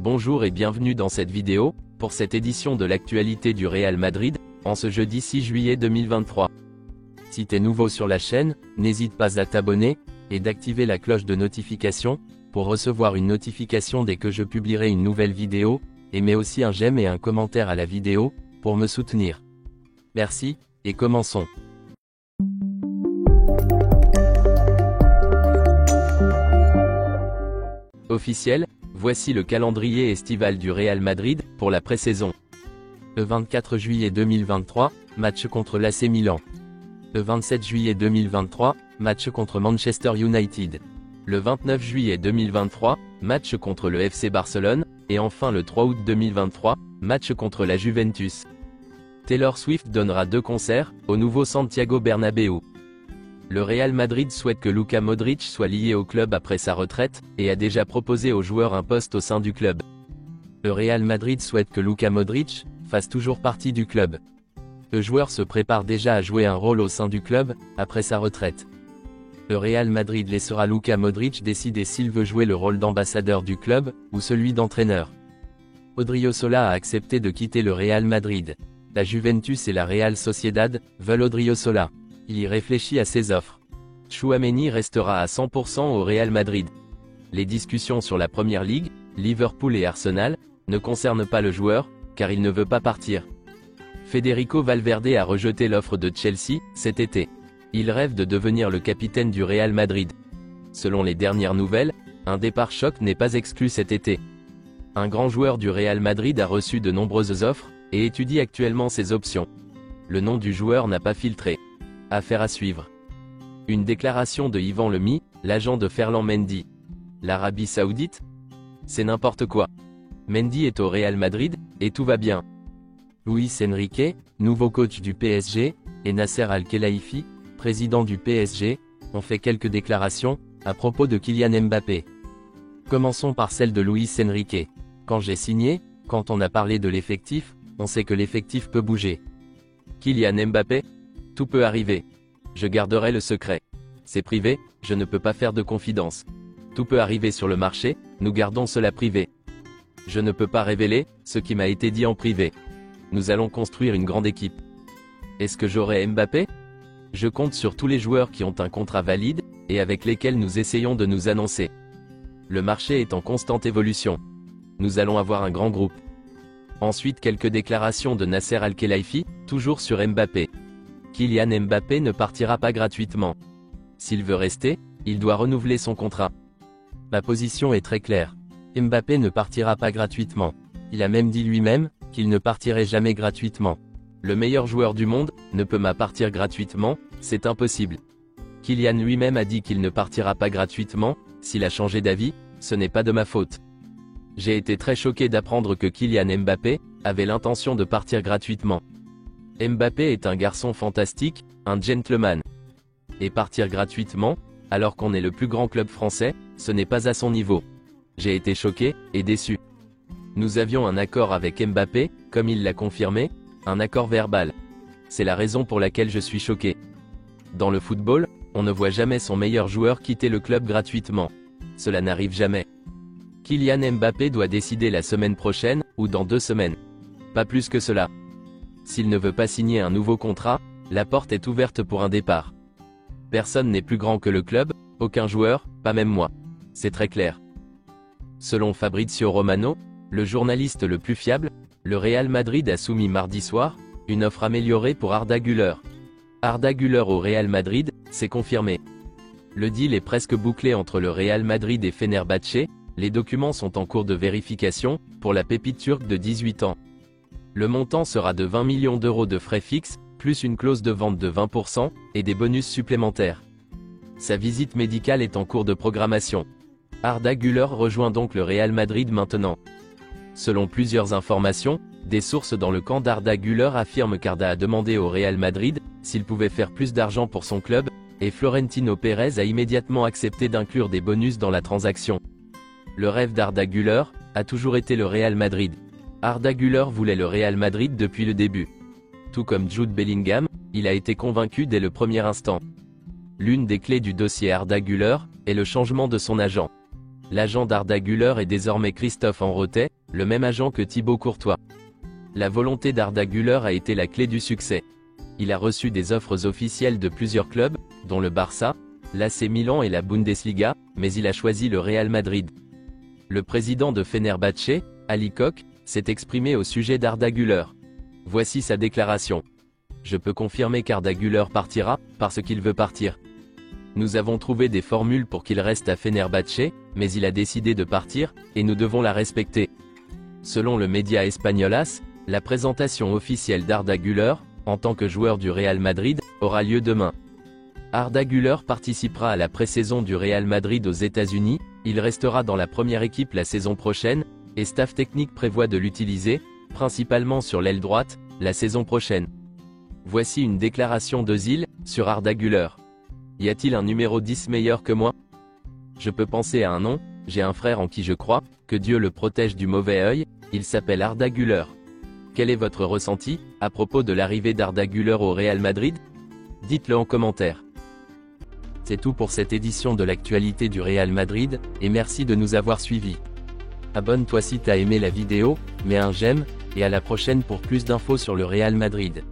Bonjour et bienvenue dans cette vidéo, pour cette édition de l'actualité du Real Madrid, en ce jeudi 6 juillet 2023. Si t'es nouveau sur la chaîne, n'hésite pas à t'abonner, et d'activer la cloche de notification, pour recevoir une notification dès que je publierai une nouvelle vidéo, et mets aussi un j'aime et un commentaire à la vidéo, pour me soutenir. Merci, et commençons. Officiel, voici le calendrier estival du Real Madrid, pour la pré-saison. Le 24 juillet 2023, match contre l'AC Milan. Le 27 juillet 2023, match contre Manchester United. Le 29 juillet 2023, match contre le FC Barcelone, et enfin le 3 août 2023, match contre la Juventus. Taylor Swift donnera 2 concerts, au nouveau Santiago Bernabéu. Le Real Madrid souhaite que Luka Modric soit lié au club après sa retraite, et a déjà proposé au joueur un poste au sein du club. Le Real Madrid souhaite que Luka Modric fasse toujours partie du club. Le joueur se prépare déjà à jouer un rôle au sein du club, après sa retraite. Le Real Madrid laissera Luka Modric décider s'il veut jouer le rôle d'ambassadeur du club, ou celui d'entraîneur. Odriozola a accepté de quitter le Real Madrid. La Juventus et la Real Sociedad veulent Odriozola. Il y réfléchit à ses offres. Tchouaméni restera à 100% au Real Madrid. Les discussions sur la Première Ligue, Liverpool et Arsenal, ne concernent pas le joueur, car il ne veut pas partir. Federico Valverde a rejeté l'offre de Chelsea, cet été. Il rêve de devenir le capitaine du Real Madrid. Selon les dernières nouvelles, un départ choc n'est pas exclu cet été. Un grand joueur du Real Madrid a reçu de nombreuses offres, et étudie actuellement ses options. Le nom du joueur n'a pas filtré. Affaire à suivre. Une déclaration de Yvan Lemmy, l'agent de Ferland Mendy. L'Arabie Saoudite? C'est n'importe quoi. Mendy est au Real Madrid, et tout va bien. Luis Enrique, nouveau coach du PSG, et Nasser Al-Khelaifi, président du PSG, ont fait quelques déclarations, à propos de Kylian Mbappé. Commençons par celle de Luis Enrique. Quand j'ai signé, quand on a parlé de l'effectif, on sait que l'effectif peut bouger. Kylian Mbappé? Tout peut arriver. Je garderai le secret. C'est privé, je ne peux pas faire de confidence. Tout peut arriver sur le marché, nous gardons cela privé. Je ne peux pas révéler ce qui m'a été dit en privé. Nous allons construire une grande équipe. Est-ce que j'aurai Mbappé? Je compte sur tous les joueurs qui ont un contrat valide, et avec lesquels nous essayons de nous annoncer. Le marché est en constante évolution. Nous allons avoir un grand groupe. Ensuite quelques déclarations de Nasser Al-Khelaifi, toujours sur Mbappé. Kylian Mbappé ne partira pas gratuitement. S'il veut rester, il doit renouveler son contrat. Ma position est très claire. Mbappé ne partira pas gratuitement. Il a même dit lui-même, qu'il ne partirait jamais gratuitement. Le meilleur joueur du monde, ne peut pas partir gratuitement, c'est impossible. Kylian lui-même a dit qu'il ne partira pas gratuitement, s'il a changé d'avis, ce n'est pas de ma faute. J'ai été très choqué d'apprendre que Kylian Mbappé avait l'intention de partir gratuitement. Mbappé est un garçon fantastique, un gentleman. Et partir gratuitement, alors qu'on est le plus grand club français, ce n'est pas à son niveau. J'ai été choqué, et déçu. Nous avions un accord avec Mbappé, comme il l'a confirmé, un accord verbal. C'est la raison pour laquelle je suis choqué. Dans le football, on ne voit jamais son meilleur joueur quitter le club gratuitement. Cela n'arrive jamais. Kylian Mbappé doit décider la semaine prochaine, ou dans 2 semaines. Pas plus que cela. S'il ne veut pas signer un nouveau contrat, la porte est ouverte pour un départ. Personne n'est plus grand que le club, aucun joueur, pas même moi. C'est très clair. Selon Fabrizio Romano, le journaliste le plus fiable, le Real Madrid a soumis mardi soir, une offre améliorée pour Arda Güler. Arda Güler au Real Madrid, c'est confirmé. Le deal est presque bouclé entre le Real Madrid et Fenerbahçe, les documents sont en cours de vérification, pour la pépite turque de 18 ans. Le montant sera de 20 millions d'euros de frais fixes, plus une clause de vente de 20%, et des bonus supplémentaires. Sa visite médicale est en cours de programmation. Arda Güler rejoint donc le Real Madrid maintenant. Selon plusieurs informations, des sources dans le camp d'Arda Güler affirment qu'Arda a demandé au Real Madrid s'il pouvait faire plus d'argent pour son club, et Florentino Pérez a immédiatement accepté d'inclure des bonus dans la transaction. Le rêve d'Arda Güler a toujours été le Real Madrid. Arda Güler voulait le Real Madrid depuis le début. Tout comme Jude Bellingham, il a été convaincu dès le premier instant. L'une des clés du dossier Arda Güler est le changement de son agent. L'agent d'Arda Güler est désormais Christophe Enrotet, le même agent que Thibaut Courtois. La volonté d'Arda Güler a été la clé du succès. Il a reçu des offres officielles de plusieurs clubs, dont le Barça, l'AC Milan et la Bundesliga, mais il a choisi le Real Madrid. Le président de Fenerbahçe, Ali Koç, s'est exprimé au sujet d'Arda Güler. Voici sa déclaration. Je peux confirmer qu'Arda Güler partira, parce qu'il veut partir. Nous avons trouvé des formules pour qu'il reste à Fenerbahçe, mais il a décidé de partir, et nous devons la respecter. Selon le média espagnol AS, la présentation officielle d'Arda Güler, en tant que joueur du Real Madrid, aura lieu demain. Arda Güler participera à la pré-saison du Real Madrid aux États-Unis, il restera dans la première équipe la saison prochaine, et staff technique prévoit de l'utiliser, principalement sur l'aile droite, la saison prochaine. Voici une déclaration d'Ozil, sur Arda Güler. Y a-t-il un numéro 10 meilleur que moi? Je peux penser à un nom, j'ai un frère en qui je crois, que Dieu le protège du mauvais œil, il s'appelle Arda Güler. Quel est votre ressenti, à propos de l'arrivée d'Arda Güler au Real Madrid? Dites-le en commentaire. C'est tout pour cette édition de l'actualité du Real Madrid, et merci de nous avoir suivis. Abonne-toi si t'as aimé la vidéo, mets un j'aime, et à la prochaine pour plus d'infos sur le Real Madrid.